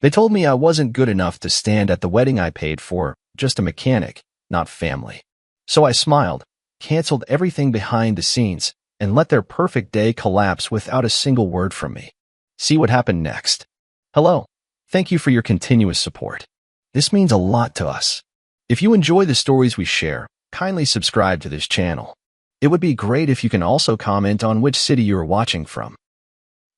They told me I wasn't good enough to stand at the wedding I paid for, just a mechanic, not family. So I smiled, canceled everything behind the scenes, and let their perfect day collapse without a single word from me. See what happened next. Hello. Thank you for your continuous support. This means a lot to us. If you enjoy the stories we share, kindly subscribe to this channel. It would be great if you can also comment on which city you are watching from.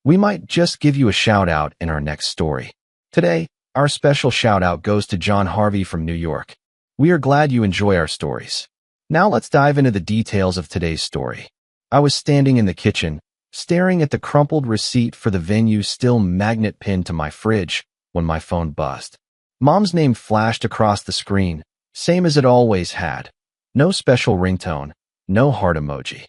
We might just give you a shout out in our next story. Today, our special shout out goes to John Harvey from New York. We are glad you enjoy our stories. Now let's dive into the details of today's story. I was standing in the kitchen, staring at the crumpled receipt for the venue still magnet pinned to my fridge, when my phone buzzed. Mom's name flashed across the screen, same as it always had. No special ringtone, no heart emoji.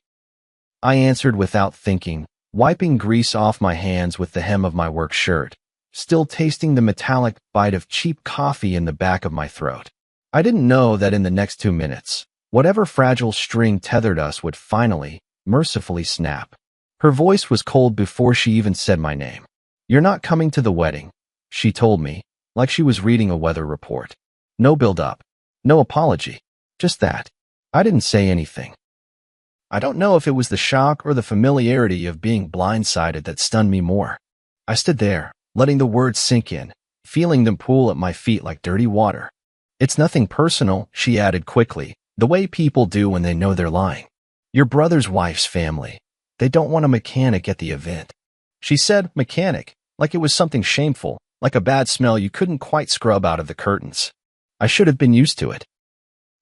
I answered without thinking, wiping grease off my hands with the hem of my work shirt, still tasting the metallic bite of cheap coffee in the back of my throat. I didn't know that in the next 2 minutes, whatever fragile string tethered us would finally, mercifully snap. Her voice was cold before she even said my name. "You're not coming to the wedding," she told me, like she was reading a weather report. No build-up, no apology, just that. I didn't say anything. I don't know if it was the shock or the familiarity of being blindsided that stunned me more. I stood there, letting the words sink in, feeling them pool at my feet like dirty water. "It's nothing personal," she added quickly, the way people do when they know they're lying. "Your brother's wife's family. They don't want a mechanic at the event." She said mechanic, like it was something shameful, like a bad smell you couldn't quite scrub out of the curtains. I should have been used to it.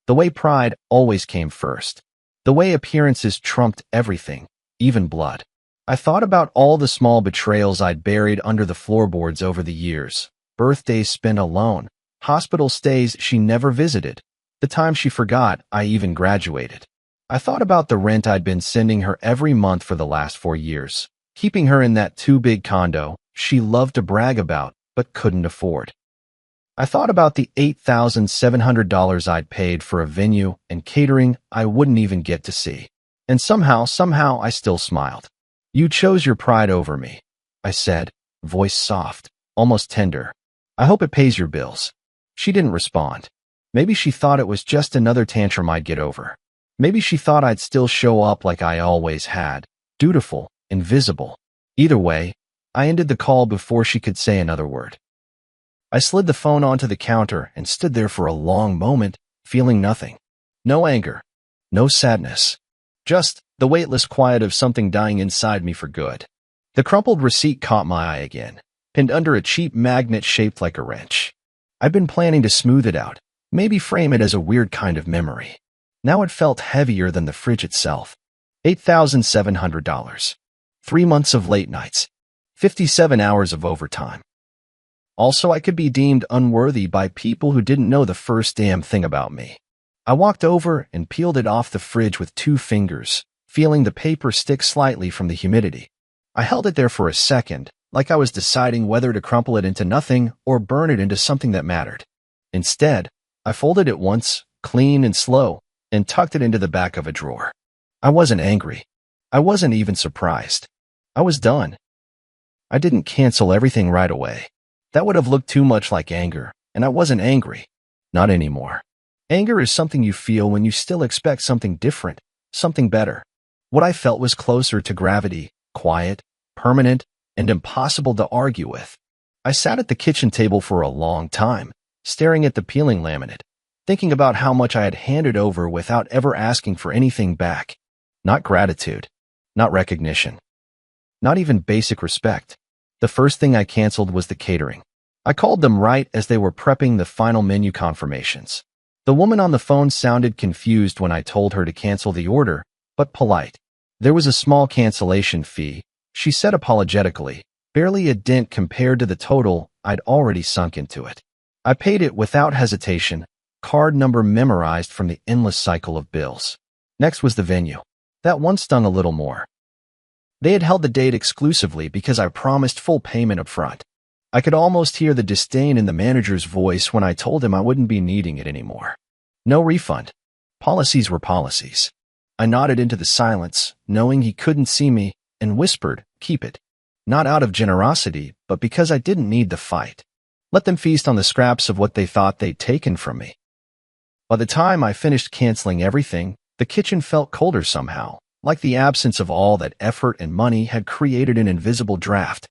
The way pride always came first. The way appearances trumped everything, even blood. I thought about all the small betrayals I'd buried under the floorboards over the years. Birthdays spent alone, hospital stays she never visited, the time she forgot I even graduated. I thought about the rent I'd been sending her every month for the last 4 years, keeping her in that too-big condo she loved to brag about but couldn't afford. I thought about the $8,700 I'd paid for a venue and catering I wouldn't even get to see. And somehow I still smiled. "You chose your pride over me," I said, voice soft, almost tender. "I hope it pays your bills." She didn't respond. Maybe she thought it was just another tantrum I'd get over. Maybe she thought I'd still show up like I always had, dutiful, invisible. Either way, I ended the call before she could say another word. I slid the phone onto the counter and stood there for a long moment, feeling nothing. No anger, no sadness, just the weightless quiet of something dying inside me for good. The crumpled receipt caught my eye again, pinned under a cheap magnet shaped like a wrench. I'd been planning to smooth it out, maybe frame it as a weird kind of memory. Now it felt heavier than the fridge itself. $8,700. 3 months of late nights. 57 hours of overtime. Also, I could be deemed unworthy by people who didn't know the first damn thing about me. I walked over and peeled it off the fridge with 2 fingers, feeling the paper stick slightly from the humidity. I held it there for a second, like I was deciding whether to crumple it into nothing or burn it into something that mattered. Instead, I folded it once, clean and slow, and tucked it into the back of a drawer. I wasn't angry. I wasn't even surprised. I was done. I didn't cancel everything right away. That would have looked too much like anger, and I wasn't angry. Not anymore. Anger is something you feel when you still expect something different, something better. What I felt was closer to gravity, quiet, permanent, and impossible to argue with. I sat at the kitchen table for a long time, staring at the peeling laminate, thinking about how much I had handed over without ever asking for anything back. Not gratitude, not recognition, not even basic respect. The first thing I canceled was the catering. I called them right as they were prepping the final menu confirmations. The woman on the phone sounded confused when I told her to cancel the order, but polite. There was a small cancellation fee, she said apologetically, barely a dent compared to the total I'd already sunk into it. I paid it without hesitation, card number memorized from the endless cycle of bills. Next was the venue. That one stung a little more. They had held the date exclusively because I promised full payment up front. I could almost hear the disdain in the manager's voice when I told him I wouldn't be needing it anymore. No refund. Policies were policies. I nodded into the silence, knowing he couldn't see me, and whispered, "Keep it." Not out of generosity, but because I didn't need the fight. Let them feast on the scraps of what they thought they'd taken from me. By the time I finished canceling everything, the kitchen felt colder somehow, like the absence of all that effort and money had created an invisible draft.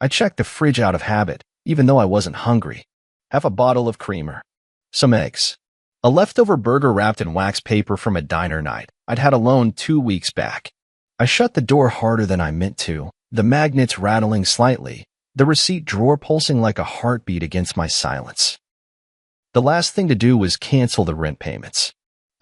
I checked the fridge out of habit, even though I wasn't hungry. Half a bottle of creamer, some eggs, a leftover burger wrapped in wax paper from a diner night I'd had alone 2 weeks back. I shut the door harder than I meant to, the magnets rattling slightly, the receipt drawer pulsing like a heartbeat against my silence. The last thing to do was cancel the rent payments.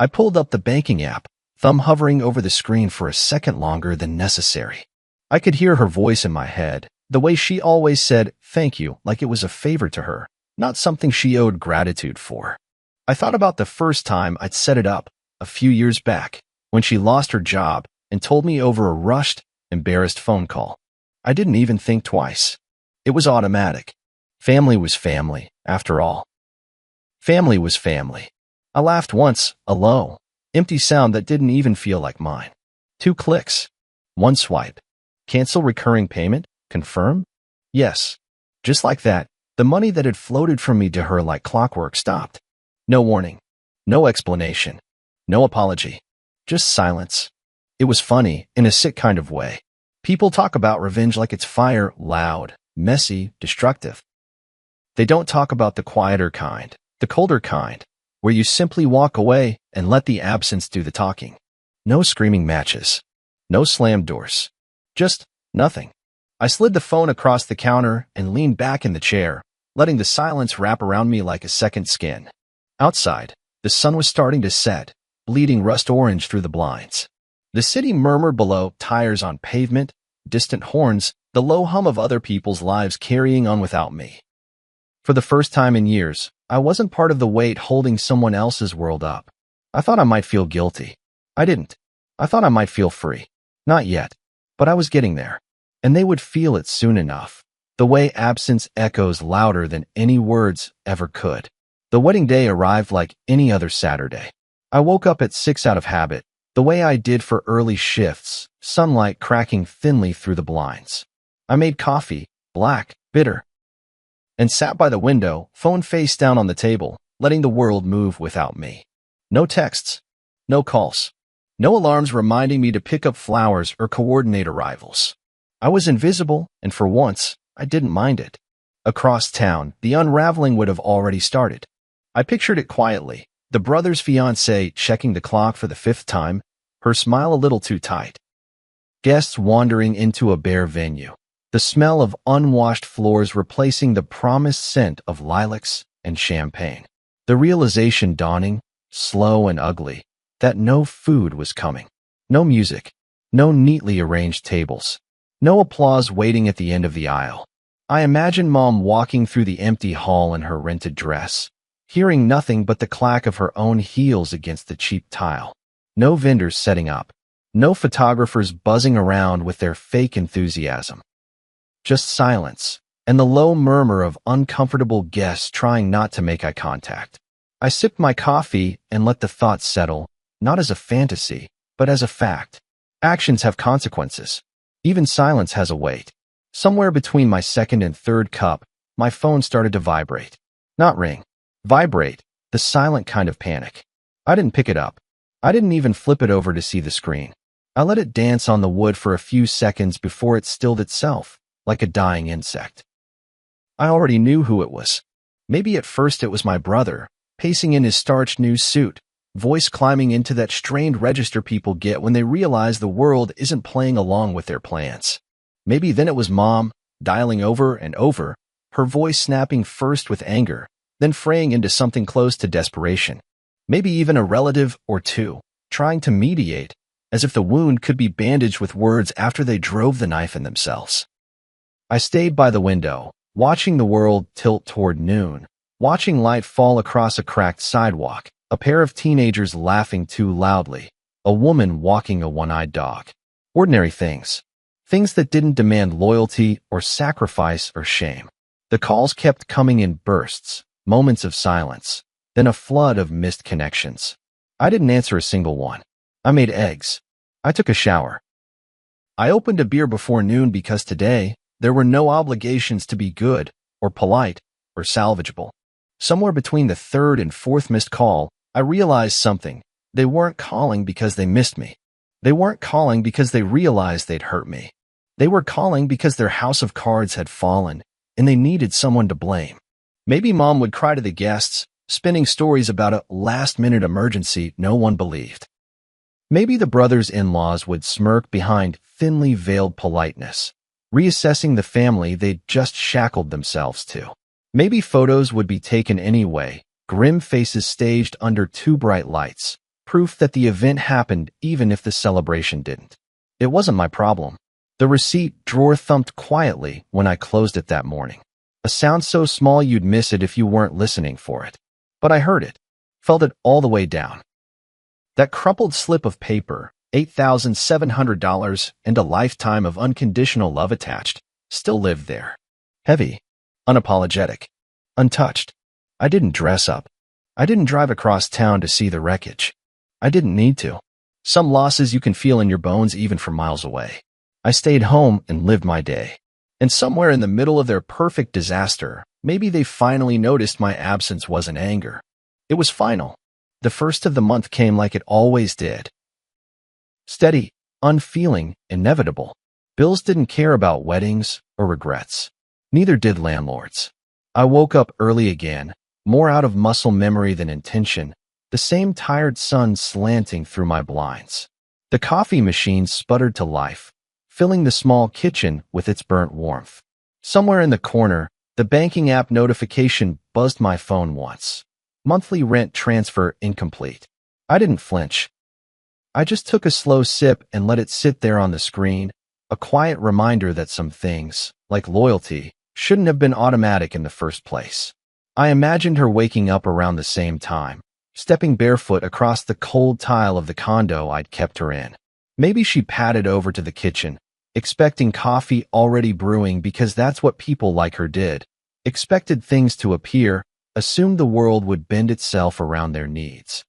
I pulled up the banking app, thumb hovering over the screen for a second longer than necessary. I could hear her voice in my head, the way she always said thank you like it was a favor to her, not something she owed gratitude for. I thought about the first time I'd set it up, a few years back, when she lost her job and told me over a rushed, embarrassed phone call. I didn't even think twice. It was automatic. Family was family, after all. Family was family. I laughed once, a low, empty sound that didn't even feel like mine. 2 clicks. 1 swipe. Cancel recurring payment? Confirm? Yes. Just like that, the money that had floated from me to her like clockwork stopped. No warning. No explanation. No apology. Just silence. It was funny, in a sick kind of way. People talk about revenge like it's fire, loud, messy, destructive. They don't talk about the quieter kind, the colder kind, where you simply walk away and let the absence do the talking. No screaming matches. No slammed doors. Just nothing. I slid the phone across the counter and leaned back in the chair, letting the silence wrap around me like a second skin. Outside, the sun was starting to set, bleeding rust orange through the blinds. The city murmured below, tires on pavement, distant horns, the low hum of other people's lives carrying on without me. For the first time in years, I wasn't part of the weight holding someone else's world up. I thought I might feel guilty. I didn't. I thought I might feel free. Not yet, but I was getting there. And they would feel it soon enough, the way absence echoes louder than any words ever could. The wedding day arrived like any other Saturday. I woke up at 6 out of habit, the way I did for early shifts, sunlight cracking thinly through the blinds. I made coffee, black, bitter, and sat by the window, phone face down on the table, letting the world move without me. No texts, no calls, no alarms reminding me to pick up flowers or coordinate arrivals. I was invisible, and for once, I didn't mind it. Across town, the unraveling would have already started. I pictured it quietly, the brother's fiancée checking the clock for the 5th time, her smile a little too tight. Guests wandering into a bare venue, the smell of unwashed floors replacing the promised scent of lilacs and champagne. The realization dawning, slow and ugly, that no food was coming. No music, no neatly arranged tables, no applause waiting at the end of the aisle. I imagined Mom walking through the empty hall in her rented dress, hearing nothing but the clack of her own heels against the cheap tile. No vendors setting up, no photographers buzzing around with their fake enthusiasm. Just silence, and the low murmur of uncomfortable guests trying not to make eye contact. I sipped my coffee and let the thoughts settle, not as a fantasy, but as a fact. Actions have consequences. Even silence has a weight. Somewhere between my second and third cup, my phone started to vibrate. Not ring. Vibrate, the silent kind of panic. I didn't pick it up. I didn't even flip it over to see the screen. I let it dance on the wood for a few seconds before it stilled itself, like a dying insect. I already knew who it was. Maybe at first it was my brother, pacing in his starched new suit, voice climbing into that strained register people get when they realize the world isn't playing along with their plans. Maybe then it was Mom, dialing over and over, her voice snapping first with anger, then fraying into something close to desperation. Maybe even a relative or two, trying to mediate, as if the wound could be bandaged with words after they drove the knife in themselves. I stayed by the window, watching the world tilt toward noon, watching light fall across a cracked sidewalk, a pair of teenagers laughing too loudly, a woman walking a one-eyed dog. Ordinary things. Things that didn't demand loyalty or sacrifice or shame. The calls kept coming in bursts, moments of silence, then a flood of missed connections. I didn't answer a single one. I made eggs. I took a shower. I opened a beer before noon because today, there were no obligations to be good, or polite, or salvageable. Somewhere between the third and fourth missed call, I realized something. They weren't calling because they missed me. They weren't calling because they realized they'd hurt me. They were calling because their house of cards had fallen, and they needed someone to blame. Maybe Mom would cry to the guests, spinning stories about a last-minute emergency no one believed. Maybe the brothers-in-laws would smirk behind thinly veiled politeness, reassessing the family they'd just shackled themselves to. Maybe photos would be taken anyway, grim faces staged under too bright lights, proof that the event happened even if the celebration didn't. It wasn't my problem. The receipt drawer thumped quietly when I closed it that morning. A sound so small you'd miss it if you weren't listening for it. But I heard it, felt it all the way down. That crumpled slip of paper, $8,700 and a lifetime of unconditional love attached, still lived there. Heavy, unapologetic, untouched. I didn't dress up. I didn't drive across town to see the wreckage. I didn't need to. Some losses you can feel in your bones even from miles away. I stayed home and lived my day. And somewhere in the middle of their perfect disaster, maybe they finally noticed my absence wasn't anger. It was final. The first of the month came like it always did. Steady, unfeeling, inevitable. Bills didn't care about weddings or regrets. Neither did landlords. I woke up early again, more out of muscle memory than intention, the same tired sun slanting through my blinds. The coffee machine sputtered to life, filling the small kitchen with its burnt warmth. Somewhere in the corner, the banking app notification buzzed my phone once. Monthly rent transfer incomplete. I didn't flinch. I just took a slow sip and let it sit there on the screen, a quiet reminder that some things, like loyalty, shouldn't have been automatic in the first place. I imagined her waking up around the same time, stepping barefoot across the cold tile of the condo I'd kept her in. Maybe she padded over to the kitchen, expecting coffee already brewing because that's what people like her did, expected things to appear, assumed the world would bend itself around their needs.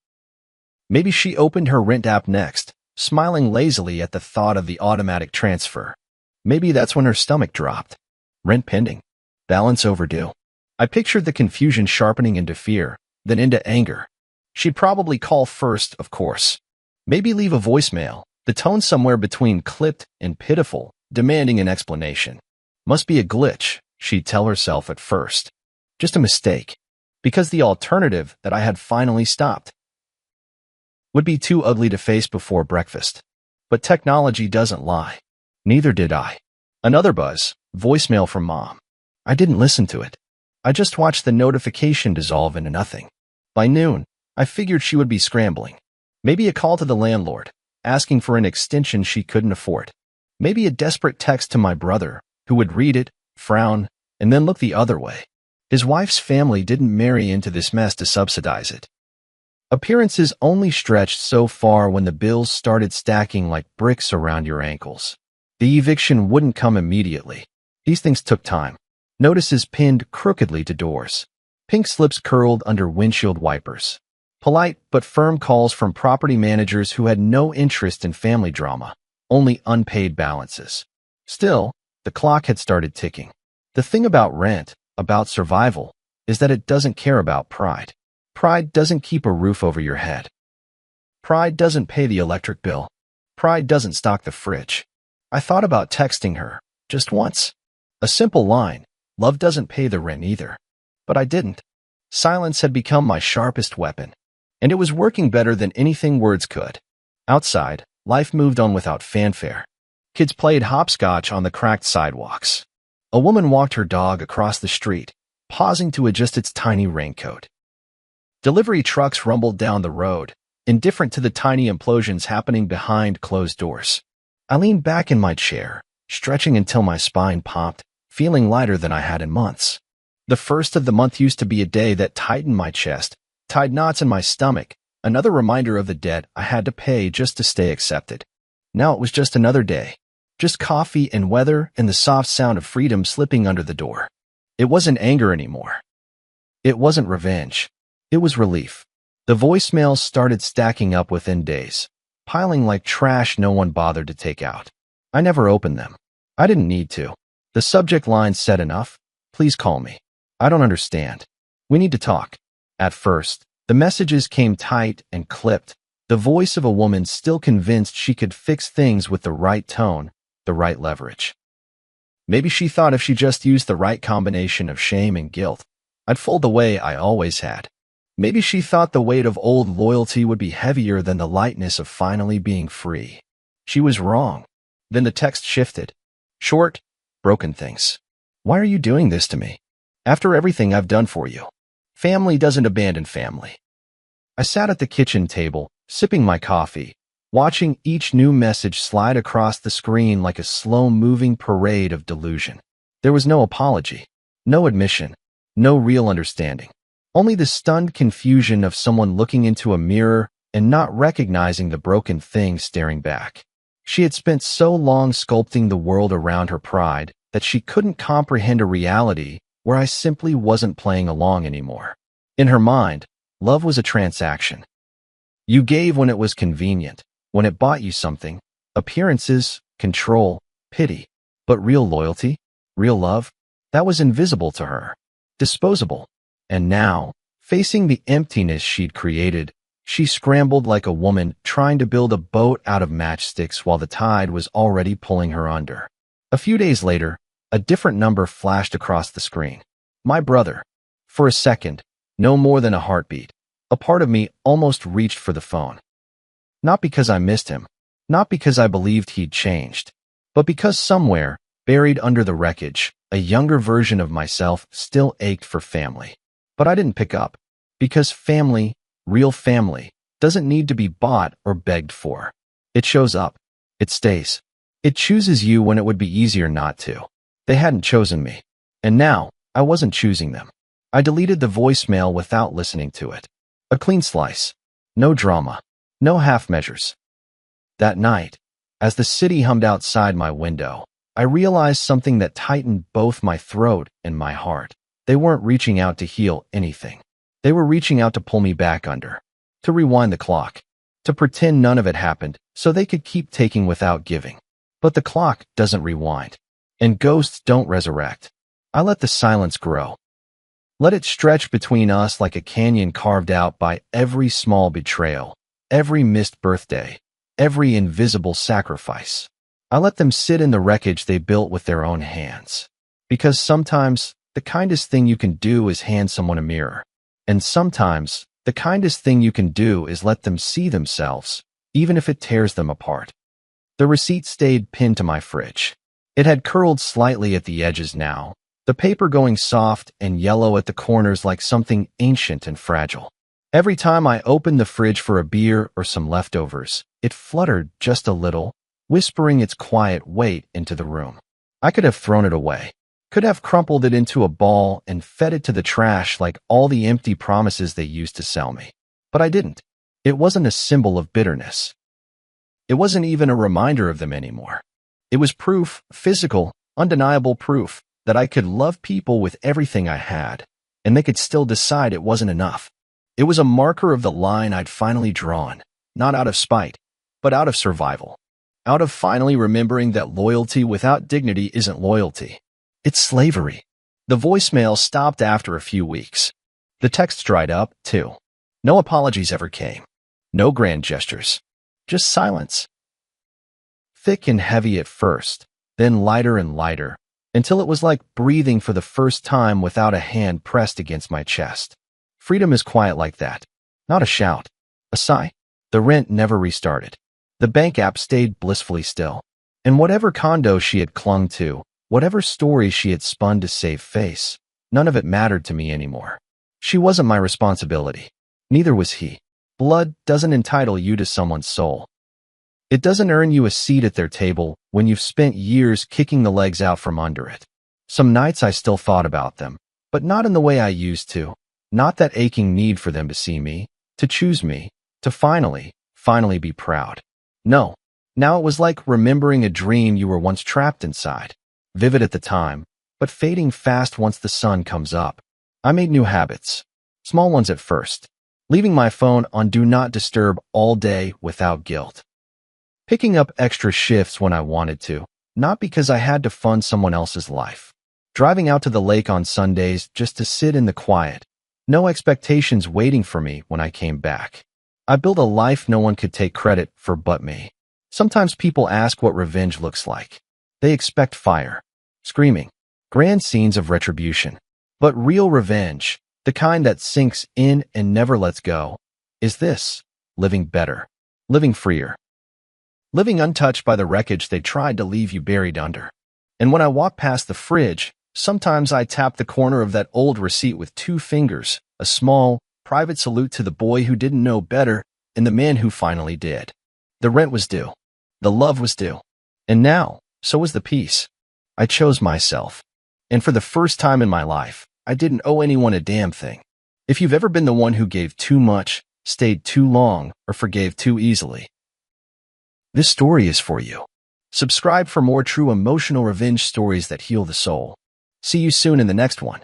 Maybe she opened her rent app next, smiling lazily at the thought of the automatic transfer. Maybe that's when her stomach dropped. Rent pending. Balance overdue. I pictured the confusion sharpening into fear, then into anger. She'd probably call first, of course. Maybe leave a voicemail, the tone somewhere between clipped and pitiful, demanding an explanation. Must be a glitch, she'd tell herself at first. Just a mistake. Because the alternative that I had finally stopped would be too ugly to face before breakfast. But technology doesn't lie. Neither did I. Another buzz, voicemail from Mom. I didn't listen to it. I just watched the notification dissolve into nothing. By noon, I figured she would be scrambling. Maybe a call to the landlord, asking for an extension she couldn't afford. Maybe a desperate text to my brother, who would read it, frown, and then look the other way. His wife's family didn't marry into this mess to subsidize it. Appearances only stretched so far when the bills started stacking like bricks around your ankles. The eviction wouldn't come immediately. These things took time. Notices pinned crookedly to doors. Pink slips curled under windshield wipers. Polite but firm calls from property managers who had no interest in family drama, only unpaid balances. Still, the clock had started ticking. The thing about rent, about survival, is that it doesn't care about pride. Pride doesn't keep a roof over your head. Pride doesn't pay the electric bill. Pride doesn't stock the fridge. I thought about texting her, just once. A simple line, love doesn't pay the rent either. But I didn't. Silence had become my sharpest weapon, and it was working better than anything words could. Outside, life moved on without fanfare. Kids played hopscotch on the cracked sidewalks. A woman walked her dog across the street, pausing to adjust its tiny raincoat. Delivery trucks rumbled down the road, indifferent to the tiny implosions happening behind closed doors. I leaned back in my chair, stretching until my spine popped, feeling lighter than I had in months. The first of the month used to be a day that tightened my chest, tied knots in my stomach, another reminder of the debt I had to pay just to stay accepted. Now it was just another day. Just coffee and weather and the soft sound of freedom slipping under the door. It wasn't anger anymore. It wasn't revenge. It was relief. The voicemails started stacking up within days, piling like trash no one bothered to take out. I never opened them. I didn't need to. The subject line said enough. Please call me. I don't understand. We need to talk. At first, the messages came tight and clipped, the voice of a woman still convinced she could fix things with the right tone, the right leverage. Maybe she thought if she just used the right combination of shame and guilt, I'd fold the way I always had. Maybe she thought the weight of old loyalty would be heavier than the lightness of finally being free. She was wrong. Then the text shifted. Short, broken things. Why are you doing this to me? After everything I've done for you. Family doesn't abandon family. I sat at the kitchen table, sipping my coffee, watching each new message slide across the screen like a slow-moving parade of delusion. There was no apology, no admission, no real understanding. Only the stunned confusion of someone looking into a mirror and not recognizing the broken thing staring back. She had spent so long sculpting the world around her pride that she couldn't comprehend a reality where I simply wasn't playing along anymore. In her mind, love was a transaction. You gave when it was convenient, when it bought you something, appearances, control, pity. But real loyalty, real love, that was invisible to her, disposable. And now, facing the emptiness she'd created, she scrambled like a woman trying to build a boat out of matchsticks while the tide was already pulling her under. A few days later, a different number flashed across the screen. My brother. For a second, no more than a heartbeat, a part of me almost reached for the phone. Not because I missed him, not because I believed he'd changed, but because somewhere, buried under the wreckage, a younger version of myself still ached for family. But I didn't pick up, because family, real family, doesn't need to be bought or begged for. It shows up. It stays. It chooses you when it would be easier not to. They hadn't chosen me. And now, I wasn't choosing them. I deleted the voicemail without listening to it. A clean slice. No drama. No half measures. That night, as the city hummed outside my window, I realized something that tightened both my throat and my heart. They weren't reaching out to heal anything. They were reaching out to pull me back under, to rewind the clock, to pretend none of it happened so they could keep taking without giving. But the clock doesn't rewind, and ghosts don't resurrect. I let the silence grow. Let it stretch between us like a canyon carved out by every small betrayal, every missed birthday, every invisible sacrifice. I let them sit in the wreckage they built with their own hands. Because sometimes, the kindest thing you can do is hand someone a mirror. And sometimes, the kindest thing you can do is let them see themselves, even if it tears them apart. The receipt stayed pinned to my fridge. It had curled slightly at the edges now, the paper going soft and yellow at the corners like something ancient and fragile. Every time I opened the fridge for a beer or some leftovers, it fluttered just a little, whispering its quiet weight into the room. I could have thrown it away. Could have crumpled it into a ball and fed it to the trash like all the empty promises they used to sell me. But I didn't. It wasn't a symbol of bitterness. It wasn't even a reminder of them anymore. It was proof, physical, undeniable proof, that I could love people with everything I had, and they could still decide it wasn't enough. It was a marker of the line I'd finally drawn, not out of spite, but out of survival. Out of finally remembering that loyalty without dignity isn't loyalty. It's slavery. The voicemail stopped after a few weeks. The text dried up, too. No apologies ever came. No grand gestures. Just silence. Thick and heavy at first, then lighter and lighter, until it was like breathing for the first time without a hand pressed against my chest. Freedom is quiet like that. Not a shout. A sigh. The rent never restarted. The bank app stayed blissfully still. And whatever condo she had clung to, whatever story she had spun to save face, none of it mattered to me anymore. She wasn't my responsibility. Neither was he. Blood doesn't entitle you to someone's soul. It doesn't earn you a seat at their table when you've spent years kicking the legs out from under it. Some nights I still thought about them, but not in the way I used to. Not that aching need for them to see me, to choose me, to finally be proud. No. Now it was like remembering a dream you were once trapped inside. Vivid at the time, but fading fast once the sun comes up. I made new habits. Small ones at first. Leaving my phone on Do Not Disturb all day without guilt. Picking up extra shifts when I wanted to, not because I had to fund someone else's life. Driving out to the lake on Sundays just to sit in the quiet. No expectations waiting for me when I came back. I built a life no one could take credit for but me. Sometimes people ask what revenge looks like. They expect fire, screaming, grand scenes of retribution. But real revenge, the kind that sinks in and never lets go, is this: living better, living freer, living untouched by the wreckage they tried to leave you buried under. And when I walk past the fridge, sometimes I tap the corner of that old receipt with 2 fingers, a small, private salute to the boy who didn't know better and the man who finally did. The rent was due. The love was due. And now, so was the peace. I chose myself. And for the first time in my life, I didn't owe anyone a damn thing. If you've ever been the one who gave too much, stayed too long, or forgave too easily, this story is for you. Subscribe for more true emotional revenge stories that heal the soul. See you soon in the next one.